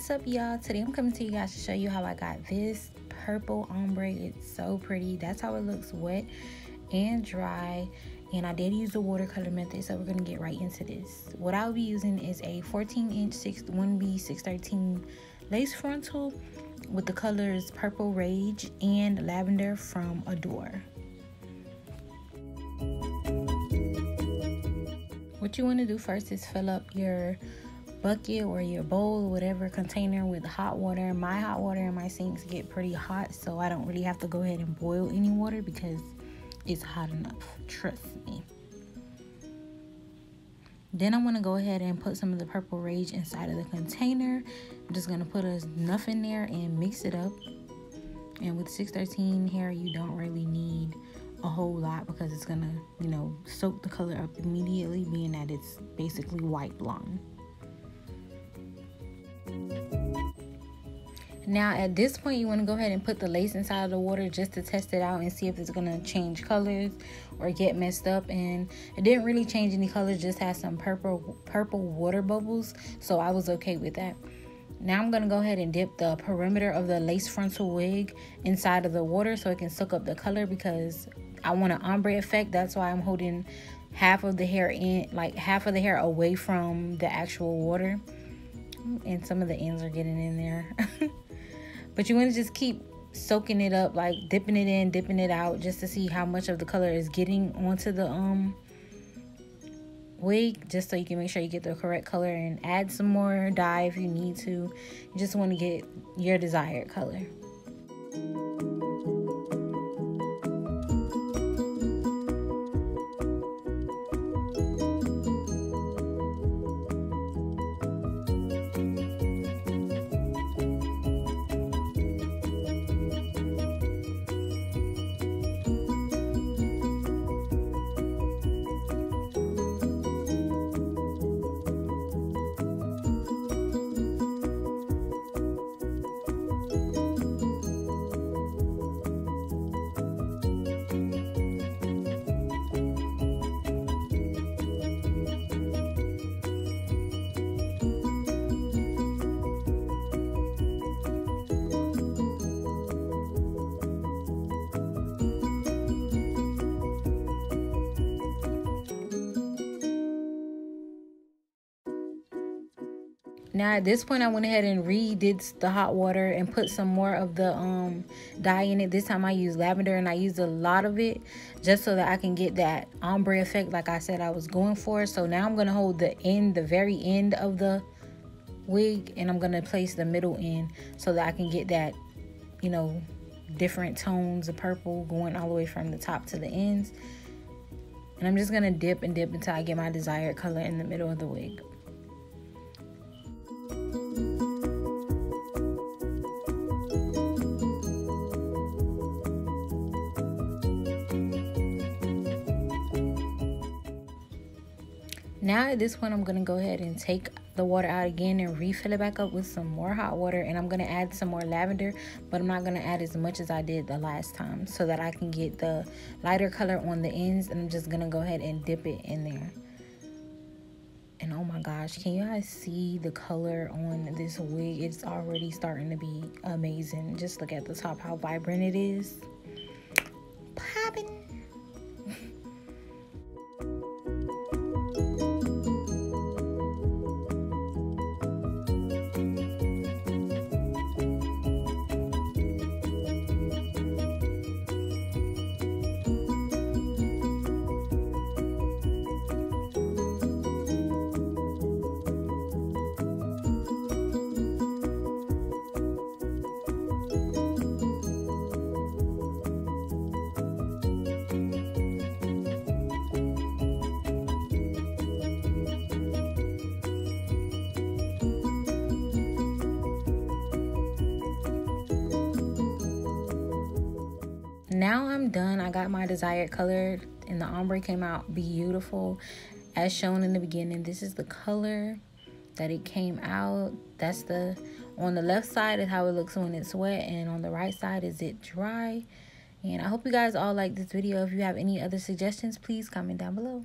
What's up, y'all? Today I'm coming to you guys to show you how I got this purple ombre. It's so pretty. That's how it looks wet and dry. And I did use the watercolor method, so we're gonna get right into this. What I'll be using is a 14-inch 1B 613 lace frontal with the colors Purple Rage and Lavender from Adore. What you want to do first is fill up your bucket or your bowl or whatever container with hot water. My hot water in my sinks get pretty hot, so I don't really have to go ahead and boil any water because it's hot enough, trust me. Then I'm going to go ahead and put some of the Purple Rage inside of the container. I'm just going to put enough in there and mix it up. And with 613 here, you don't really need a whole lot because it's going to, you know, soak the color up immediately, being that it's basically white blonde. Now at this point, you want to go ahead and put the lace inside of the water just to test it out and see if it's going to change colors or get messed up. And it didn't really change any colors, just had some purple water bubbles, so I was okay with that. Now I'm going to go ahead and dip the perimeter of the lace frontal wig inside of the water so it can soak up the color, because I want an ombre effect. That's why I'm holding half of the hair in, like half of the hair away from the actual water. And some of the ends are getting in there. But you want to just keep soaking it up, like dipping it in, dipping it out, just to see how much of the color is getting onto the wig, just so you can make sure you get the correct color, and add some more dye if you need to. You just want to get your desired color. Now at this point, I went ahead and redid the hot water and put some more of the dye in it. This time I used lavender, and I used a lot of it just so that I can get that ombre effect like I said I was going for. So now I'm going to hold the very end of the wig, and I'm going to place the middle end so that I can get that, you know, different tones of purple going all the way from the top to the ends. And I'm just going to dip and dip until I get my desired color in the middle of the wig. Now at this point, I'm going to go ahead and take the water out again and refill it back up with some more hot water. And I'm going to add some more lavender, but I'm not going to add as much as I did the last time so that I can get the lighter color on the ends. And I'm just going to go ahead and dip it in there. And oh my gosh, can you guys see the color on this wig? It's already starting to be amazing. Just look at the top, how vibrant it is. Popping. Now I'm done. I got my desired color, and the ombre came out beautiful as shown in the beginning. This is the color that it came out. That's on the left side is how it looks when it's wet, and on the right side is it dry. And I hope you guys all like this video. If you have any other suggestions, please comment down below.